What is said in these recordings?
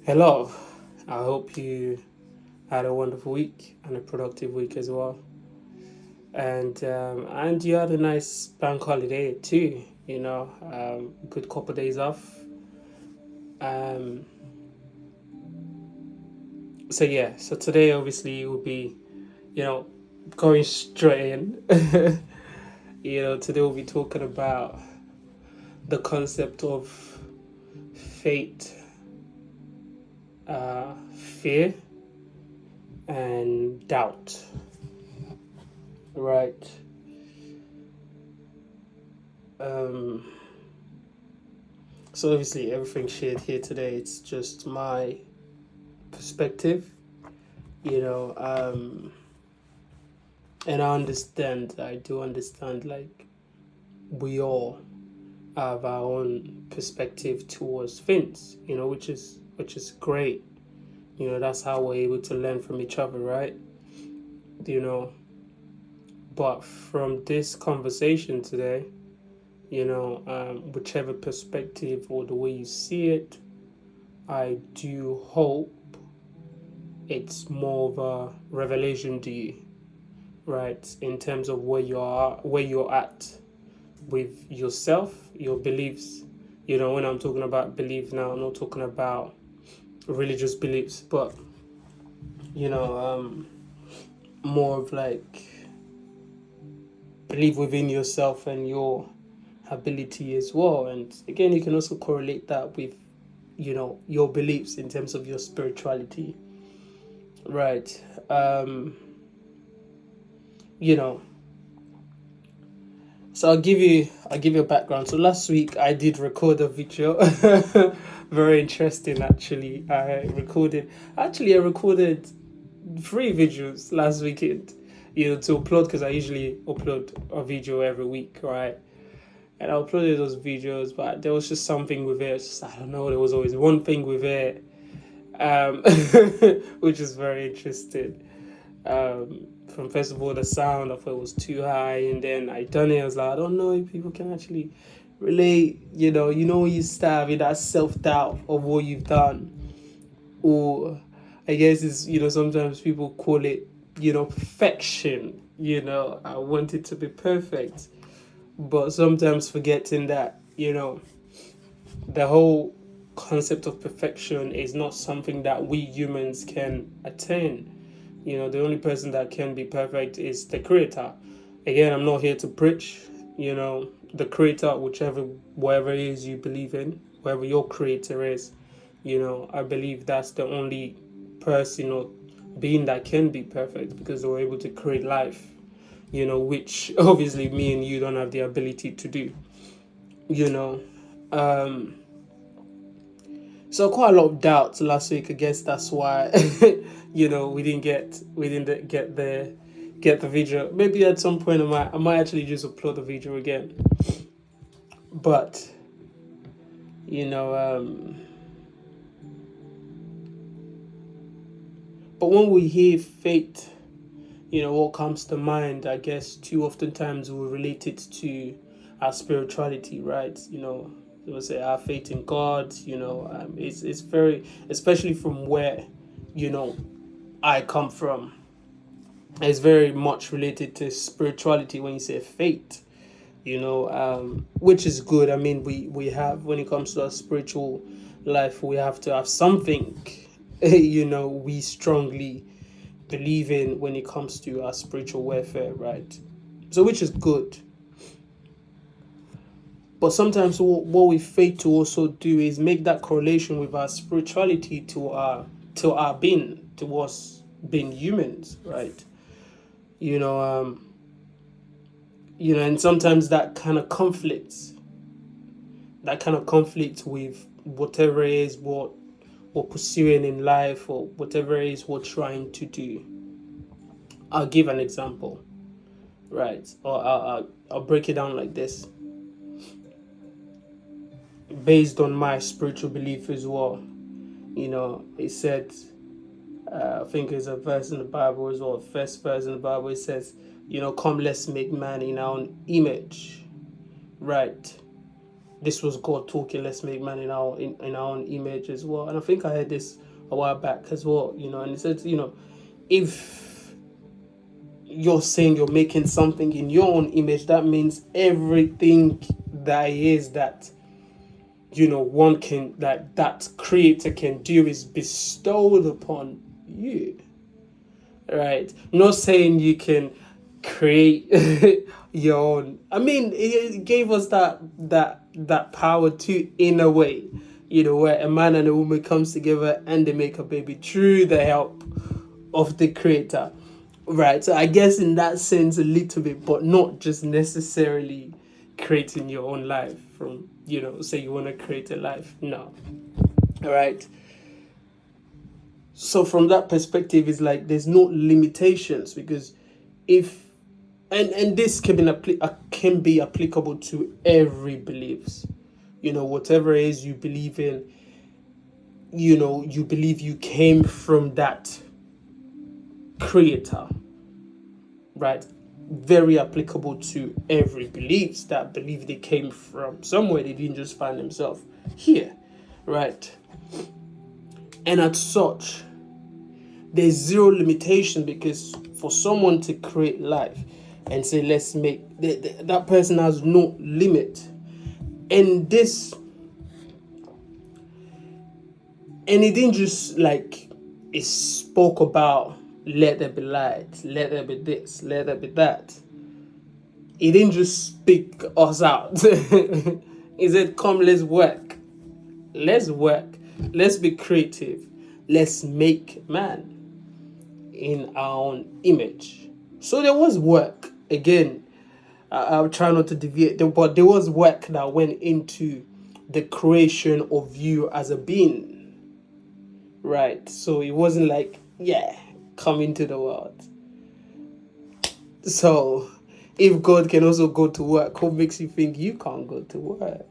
Hello, I hope you had a wonderful week and a productive week as well. And you had a nice bank holiday too, good couple days off. Um, so today obviously will be, you know, going straight in. Today we'll be talking about the concept of fate, fear, and doubt, right? Um, So obviously everything shared here today, it's just my perspective, you know, um, and I do understand, like, we all have our own perspective towards things, which is great. That's how we're able to learn from each other, right? You know, but from this conversation today, whichever perspective or the way you see it, I do hope it's more of a revelation to you, right? In terms of where you're at with yourself, your beliefs. When I'm talking about belief now, I'm not talking about religious beliefs, but you know, um, more of like belief within yourself and your ability as well. And again, you can also correlate that with your beliefs in terms of your spirituality, right? You know, So I'll give you a background. So last week I did record a video. Very interesting actually. I recorded three videos last weekend, to upload because I usually upload a video every week, right? And I uploaded those videos, but there was just something with it. I don't know, there was always one thing with it, um, which is very interesting. From first of all the sound, I thought it was too high, and then I done it. I was like, I don't know if people can actually relate. When you start having that self doubt of what you've done, or I guess it's sometimes people call it perfection. I want it to be perfect, but sometimes forgetting that the whole concept of perfection is not something that we humans can attain. The only person that can be perfect is the creator. Again, I'm not here to preach, the creator, whatever it is you believe in, whoever your creator is, I believe that's the only person or being that can be perfect because they were able to create life, which obviously me and you don't have the ability to do, you know. Um, So quite a lot of doubts last week. I guess that's why we didn't get the video. Maybe at some point I might actually just upload the video again. But you know, but when we hear fate, what comes to mind? I guess too oftentimes we relate it to our spirituality, right? We'll say our faith in God. It's very, especially from where you know I come from. It's very much related to spirituality when you say faith, which is good. I mean, we have, when it comes to our spiritual life, we have to have something, we strongly believe in when it comes to our spiritual welfare, right? So, which is good. But sometimes what we fail to also do is make that correlation with our spirituality to our being, to us being humans, right? You know, and sometimes that kind of conflicts with whatever it is what we're pursuing in life, or whatever it is we're trying to do. I'll give an example, right? Or I'll break it down like this, based on my spiritual belief as well. It said, I think it's a verse in the Bible as well, first verse in the Bible. It says, come, let's make man in our own image, right? this was God talking, let's make man in our own image as well. And I think I heard this a while back as well, and it says, if you're saying you're making something in your own image, that means everything that is that one can, that creator can do, is bestowed upon you, right? Not saying you can create your own. I mean, it gave us that power too, in a way, where a man and a woman comes together and they make a baby through the help of the creator, right? So I guess in that sense a little bit, but not just necessarily creating your own life from, say you want to create a life. No. All right. So from that perspective, it's like there's no limitations, because if and this can be applicable to every beliefs, whatever it is you believe in, you believe you came from that creator, right? Very applicable to every beliefs, that believe they came from somewhere, they didn't just find themselves here, right? And as such, there's zero limitation, because for someone to create life and say, let's make, that person has no limit. And this, and it didn't just it spoke about, let there be light, let there be this, let there be that. It didn't just speak us out. He said, come, let's work. Let's work. Let's be creative. Let's make man in our own image. So there was work. Again, I'll try not to deviate, but there was work that went into the creation of you as a being. Right? So it wasn't like, come into the world. So if God can also go to work, what makes you think you can't go to work?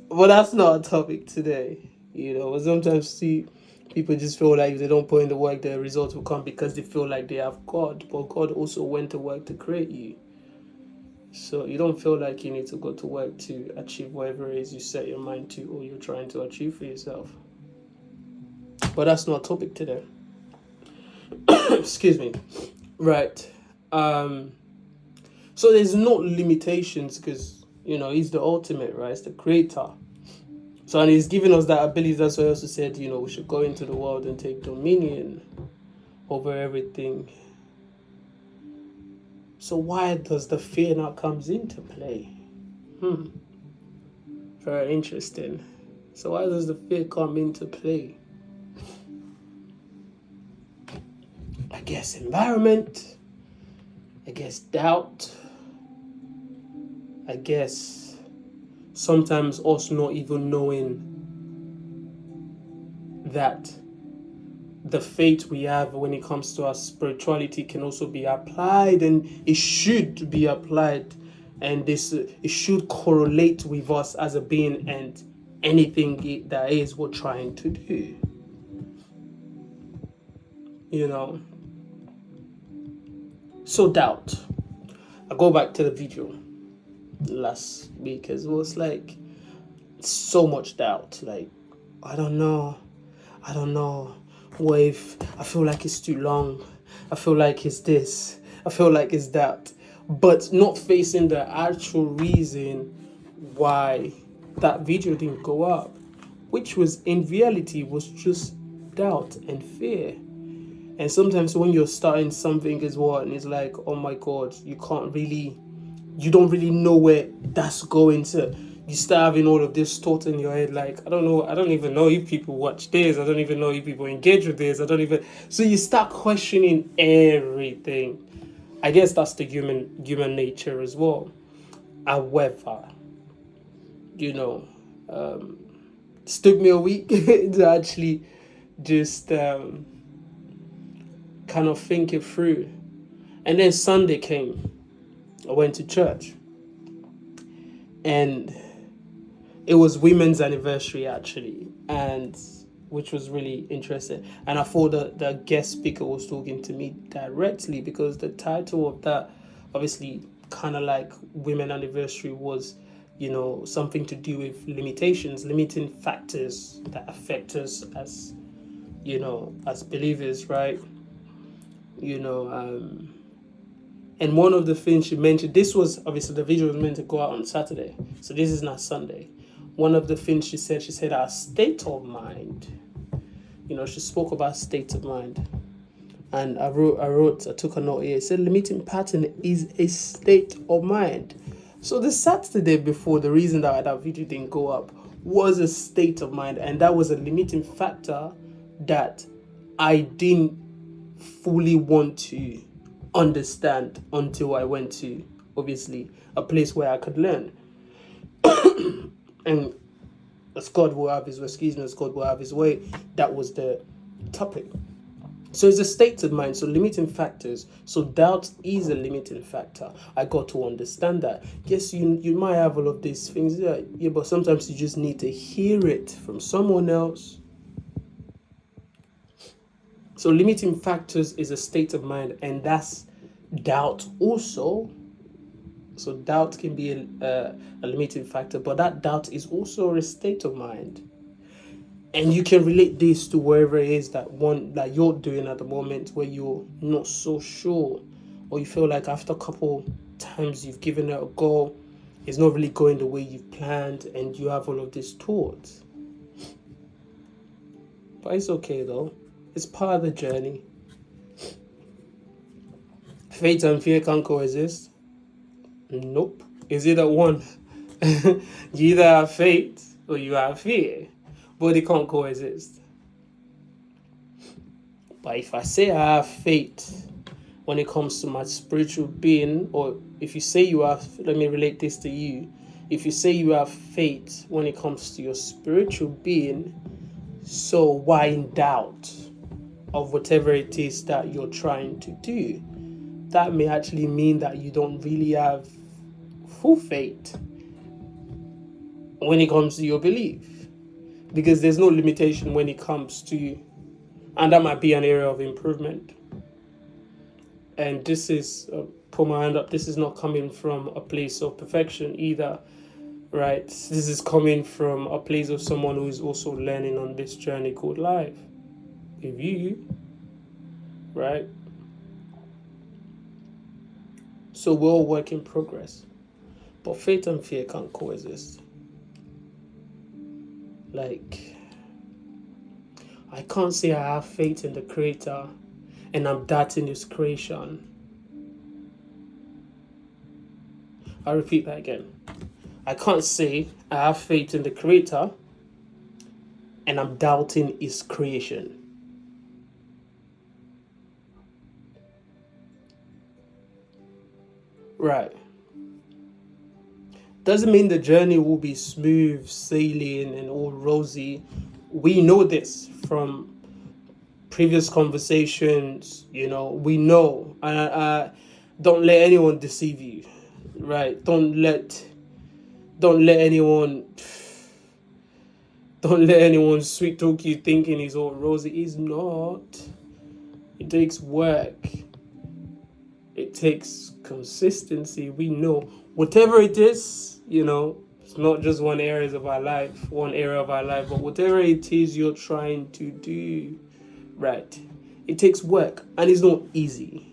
But that's not a topic today. Sometimes see people just feel like if they don't put in the work, the results will come because they feel like they have God. But God also went to work to create you. So you don't feel like you need to go to work to achieve whatever it is you set your mind to, or you're trying to achieve for yourself. But that's not a topic today. Excuse me. Right. So there's no limitations, because he's the ultimate, right? It's the creator. So, and he's giving us that ability. That's why I also said, we should go into the world and take dominion over everything. So why does the fear now comes into play? Very interesting. So why does the fear come into play? I guess environment. I guess doubt. I guess sometimes us not even knowing that the faith we have when it comes to our spirituality can also be applied, and it should be applied, and it should correlate with us as a being and anything that is we're trying to do. So doubt. I go back to the video last week as well. It's like so much doubt. Like, I don't know. What if I feel like it's too long? I feel like it's this. I feel like it's that. But not facing the actual reason why that video didn't go up, which was in reality was just doubt and fear. And sometimes when you're starting something as well, and it's like, oh my God, you don't really know where that's going to. You start having all of this thought in your head, like, I don't even know if people watch this, I don't even know if people engage with this, so you start questioning everything. I guess that's the human nature as well. However, it took me a week to actually just kind of think it through. And then Sunday came. I went to church. And it was women's anniversary, actually, and which was really interesting. And I thought the guest speaker was talking to me directly, because the title of that, obviously, kind of like women anniversary was, something to do with limitations, limiting factors that affect us as, as believers, right? And one of the things she mentioned, this was obviously the video was meant to go out on Saturday, so this is not Sunday. One of the things she said our state of mind. She spoke about state of mind. And I took a note here. It said limiting pattern is a state of mind. So the Saturday before, the reason that video didn't go up was a state of mind. And that was a limiting factor that I didn't fully want to understand until I went to, obviously, a place where I could learn. And as God will have his way, that was the topic. So it's a state of mind, so limiting factors. So doubt is a limiting factor. I got to understand that. Yes, you might have all of these things, yeah, but sometimes you just need to hear it from someone else. So limiting factors is a state of mind, and that's doubt also. So doubt can be a limiting factor, but that doubt is also a state of mind. And you can relate this to wherever it is that you're doing at the moment, where you're not so sure, or you feel like after a couple times you've given it a go, it's not really going the way you've planned, and you have all of these thoughts. But it's okay though. It's part of the journey. Faith and fear can't coexist. Nope. It's either one. You either have faith or you have fear. But they can't coexist. But if I say I have faith when it comes to my spiritual being, or if you say you have, let me relate this to you. If you say you have faith when it comes to your spiritual being, so why in doubt of whatever it is that you're trying to do? That may actually mean that you don't really have full faith when it comes to your belief. Because there's no limitation when it comes to you. And that might be an area of improvement. And this is, put my hand up, this is not coming from a place of perfection either, right? This is coming from a place of someone who is also learning on this journey called life. With you, right? So we're all work in progress. But faith and fear can't coexist. Like, I can't say I have faith in the Creator and I'm doubting His creation. I'll repeat that again. I can't say I have faith in the Creator and I'm doubting His creation. Right. Doesn't mean the journey will be smooth sailing and all rosy. We know this from previous conversations, we know. Don't let anyone deceive you, right? Don't let anyone sweet talk you thinking it's all rosy. It's not. It takes work. It takes consistency. We know whatever it is, it's not just one area of our life, but whatever it is you're trying to do, right? It takes work, and it's not easy,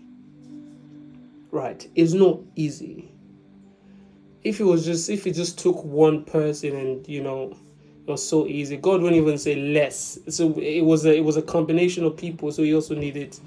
right? It's not easy. If it just took one person and it was so easy, God wouldn't even say less. So it was a combination of people. So he also needed,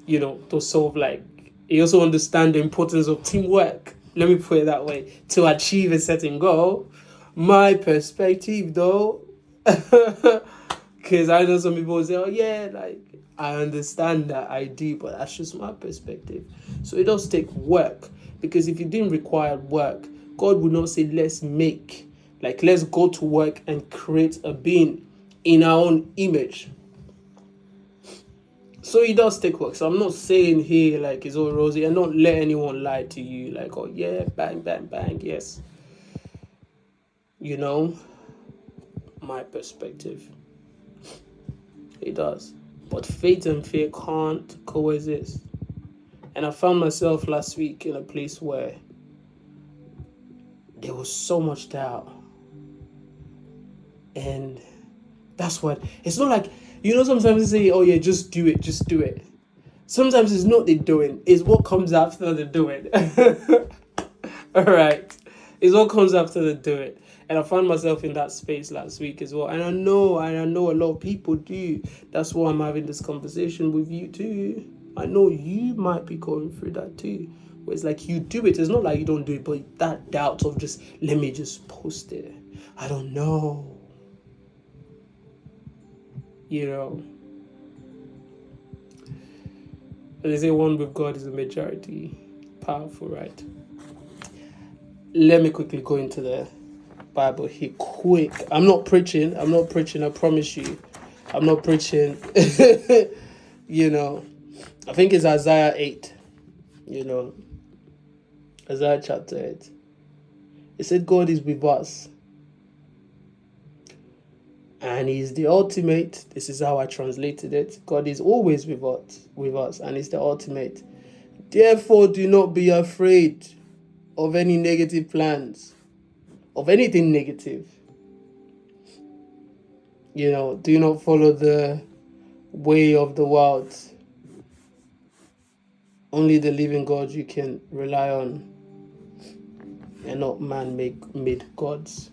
to solve, like, he also understand the importance of teamwork. Let me put it that way, to achieve a certain goal. My perspective, though, because I know some people say, oh yeah, like, I understand that, I do, but that's just my perspective. So it does take work, because if it didn't require work, God would not say, let's go to work and create a being in our own image. So it does take work. So I'm not saying here like it's all rosy, and don't let anyone lie to you like, oh yeah, bang, bang, bang, yes. My perspective. It does. But faith and fear can't coexist. And I found myself last week in a place where was so much doubt. And that's what, it's not like, sometimes they say, oh yeah, just do it. Sometimes it's not the doing, it's what comes after the doing. All right. It's what comes after the doing. And I found myself in that space last week as well. And I know a lot of people do. That's why I'm having this conversation with you too. I know you might be going through that too. Where it's like you do it. It's not like you don't do it, but that doubt of just, let me just post it. I don't know. They say one with God is a majority. Powerful, right? Let me quickly go into the Bible here quick. I'm not preaching, I promise you. I'm not preaching. I think it's Isaiah 8. Isaiah chapter 8. It said God is with us. And He's the ultimate. This is how I translated it. God is always with us, and He's the ultimate. Therefore, do not be afraid of any negative plans, of anything negative. Do not follow the way of the world. Only the living God you can rely on, and not man-made gods.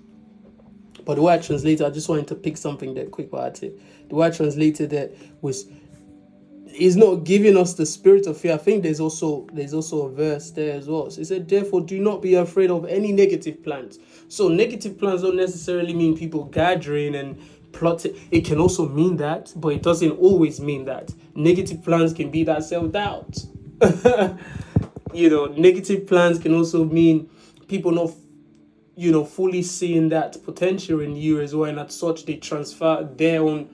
But the way I translated, I just wanted to pick something there quick about it. The way I translated it was, He's not giving us the spirit of fear. I think there's also a verse there as well. So it said, therefore, do not be afraid of any negative plans. So negative plans don't necessarily mean people gathering and plotting. It can also mean that, but it doesn't always mean that. Negative plans can be that self-doubt. Negative plans can also mean people not fully seeing that potential in you as well, and as such they transfer their own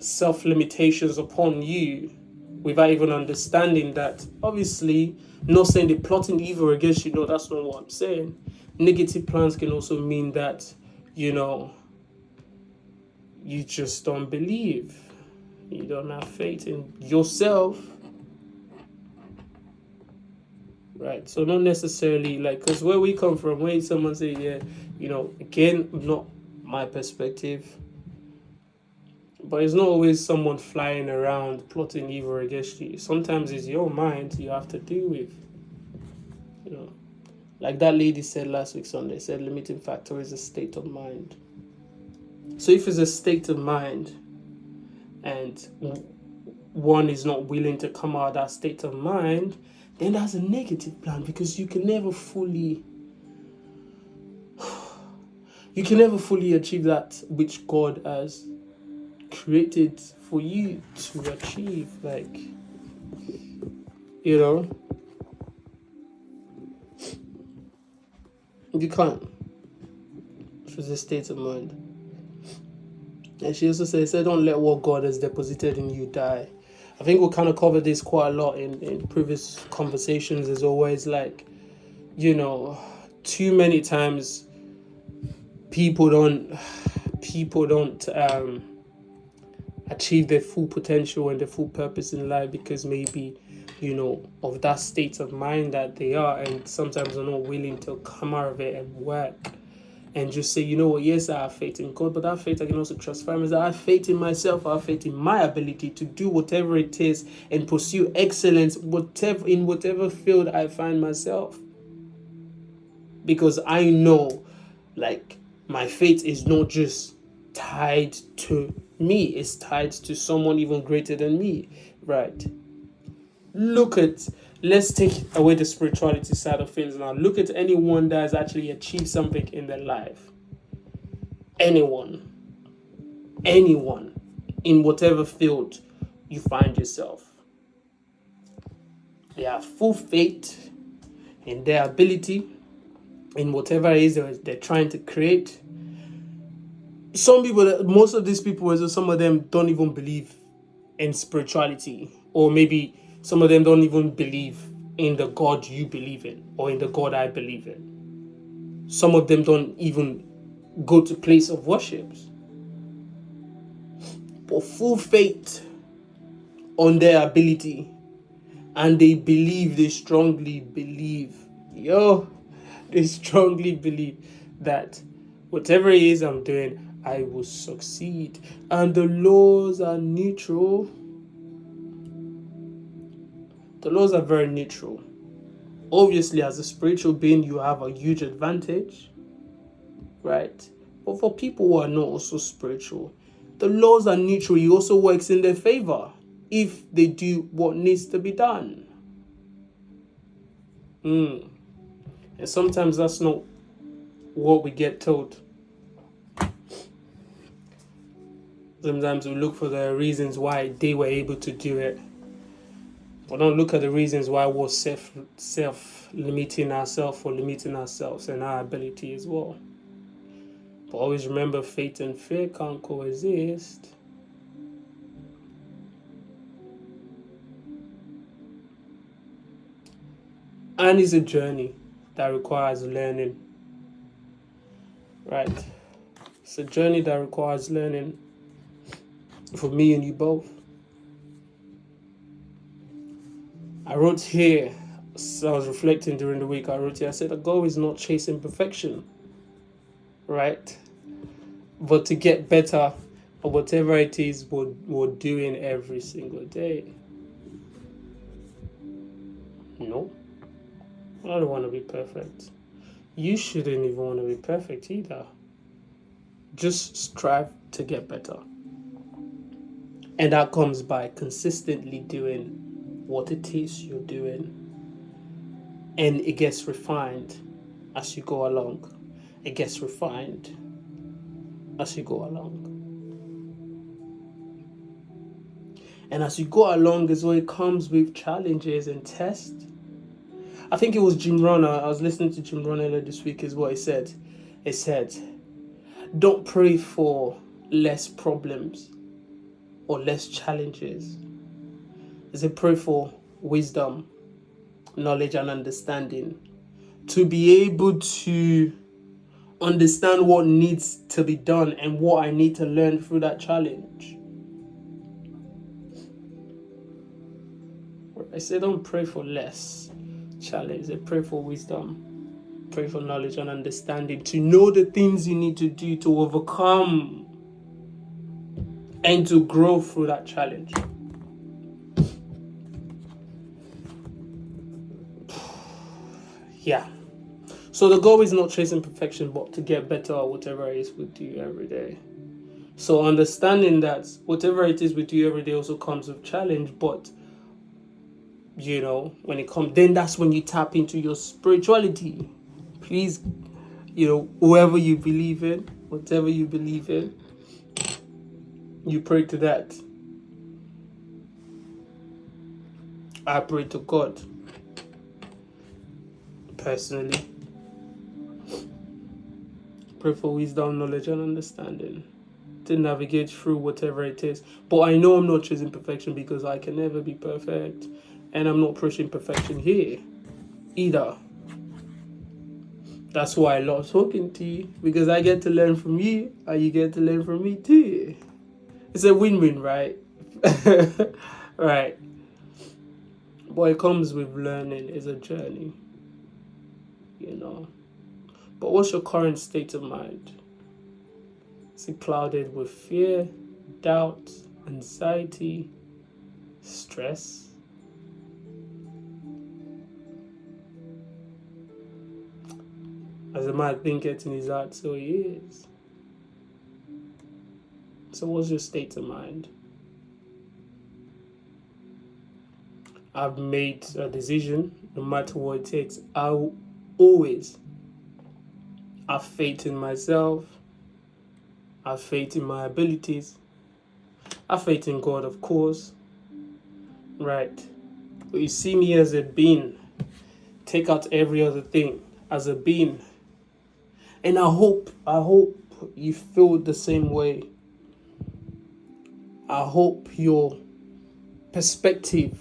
self-limitations upon you without even understanding that. Obviously, not saying they're plotting evil against you. No, that's not what I'm saying. Negative plans can also mean that, you just don't believe. You don't have faith in yourself. Right, so not necessarily because where we come from, when someone say, again, not my perspective, but it's not always someone flying around plotting evil against you. Sometimes it's your mind you have to deal with. Like that lady said last week Sunday, said limiting factor is a state of mind. So if it's a state of mind and one is not willing to come out of that state of mind, then that's a negative plan, because you can never fully achieve that which God has created for you to achieve. You can't. It's a state of mind. And she also said, don't let what God has deposited in you die. I think we'll kind of cover this quite a lot in previous conversations. There's always too many times people don't achieve their full potential and their full purpose in life because maybe, of that state of mind that they are, and sometimes they're not willing to come out of it and work and just say, yes, I have faith in God, but that faith I can also transfer myself. I have faith in myself. I have faith in my ability to do whatever it is and pursue excellence, in whatever field I find myself. Because I know, my faith is not just tied to me. It's tied to someone even greater than me, right? Let's take away the spirituality side of things now. Look at anyone that has actually achieved something in their life. Anyone, in whatever field you find yourself. They have full faith in their ability, in whatever it is they're trying to create. Most of these people, some of them don't even believe in spirituality, or maybe some of them don't even believe in the God you believe in, or in the God I believe in. Some of them don't even go to place of worship. But full faith on their ability, and they strongly believe, they strongly believe that whatever it is I'm doing, I will succeed. And the laws are neutral. The laws are very neutral. Obviously, as a spiritual being, you have a huge advantage, right? But for people who are not also spiritual, the laws are neutral. It also works in their favor if they do what needs to be done. And sometimes that's not what we get told. Sometimes we look for the reasons why they were able to do it. We don't look at the reasons why we're self-limiting ourselves or limiting ourselves and our ability as well. But always remember, faith and fear can't coexist. And it's a journey that requires learning. Right? It's a journey that requires learning for me and you both. I wrote here, so I was reflecting during the week, I said the goal is not chasing perfection, right? But to get better at whatever it is we're doing every single day. No, I don't want to be perfect. You shouldn't even want to be perfect either. Just strive to get better. And that comes by consistently doing what it is you're doing, and it gets refined as you go along. It gets refined as you go along. And as you go along as well, it comes with challenges and tests. I think it was Jim Rohn. I was listening to Jim Rohn earlier this week, is what he said. He said, don't pray for less problems or less challenges. Is a prayer for wisdom, knowledge, and understanding, to be able to understand what needs to be done and what I need to learn through that challenge. I say don't pray for less challenge. I pray for wisdom, pray for knowledge and understanding, to know the things you need to do to overcome and to grow through that challenge. Yeah. So the goal is not chasing perfection, but to get better at whatever it is we do every day. So understanding that whatever it is we do every day also comes with challenge, but when it comes, then that's when you tap into your spirituality. Please, whoever you believe in, whatever you believe in, you pray to that. I pray to God. Personally, pray for wisdom, knowledge, and understanding to navigate through whatever it is. But I know I'm not choosing perfection because I can never be perfect, and I'm not pushing perfection here either. That's why I love talking to you, because I get to learn from you, and you get to learn from me too. It's a win-win, right? Right. But it comes with learning. It's a journey. But what's your current state of mind? Is it clouded with fear, doubt, anxiety, stress? As a man thinketh in his heart, so he is. So what's your state of mind? I've made a decision, no matter what it takes. I will always have faith in myself, have faith in my abilities, have faith in God, of course. Right. But you see me as a being. Take out every other thing as a being. And I hope you feel the same way. I hope your perspective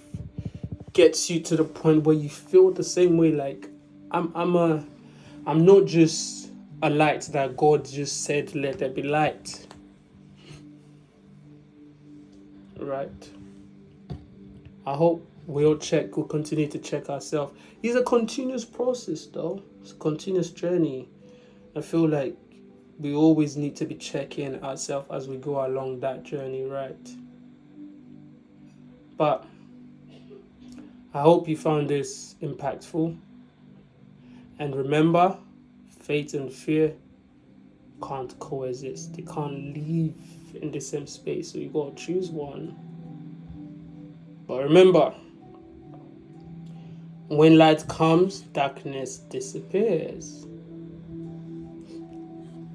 gets you to the point where you feel the same way. Like I'm not just a light that God just said, let there be light. Right. I hope we'll continue to check ourselves. It's a continuous process though. It's a continuous journey. I feel like we always need to be checking ourselves as we go along that journey, right? But I hope you found this impactful. And remember, faith and fear can't coexist. They can't live in the same space. So you gotta choose one. But remember, when light comes, darkness disappears.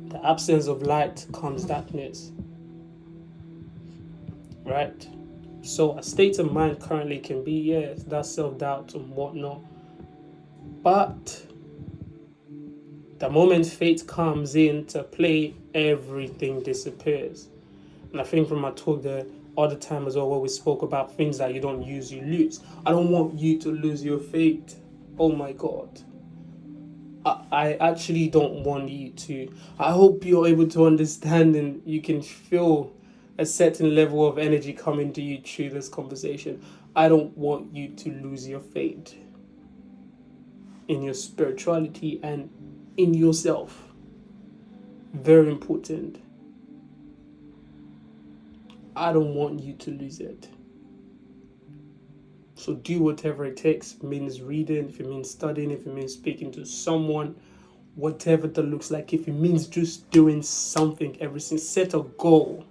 The absence of light comes darkness. Right? So a state of mind currently can be, yes, that self-doubt and whatnot. But the moment faith comes into play, everything disappears. And I think from my talk the other time as well, where we spoke about things that you don't use, you lose. I don't want you to lose your faith. Oh my God. I actually don't want you to. I hope you're able to understand and you can feel a certain level of energy coming to you through this conversation. I don't want you to lose your faith in your spirituality and in yourself. Very important. I don't want you to lose it. So do whatever it takes. If it means reading, if it means studying, if it means speaking to someone, whatever that looks like. If it means just doing something, everything, set a goal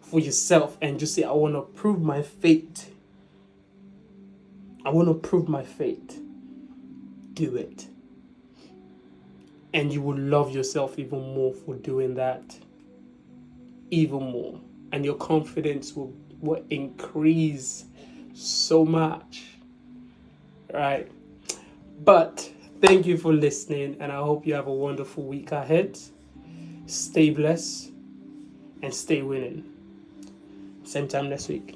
for yourself and just say, I want to prove my faith. I want to prove my faith. Do it. And you will love yourself even more for doing that. Even more. And your confidence will increase so much. Right? But thank you for listening, and I hope you have a wonderful week ahead. Stay blessed and stay winning. Same time next week.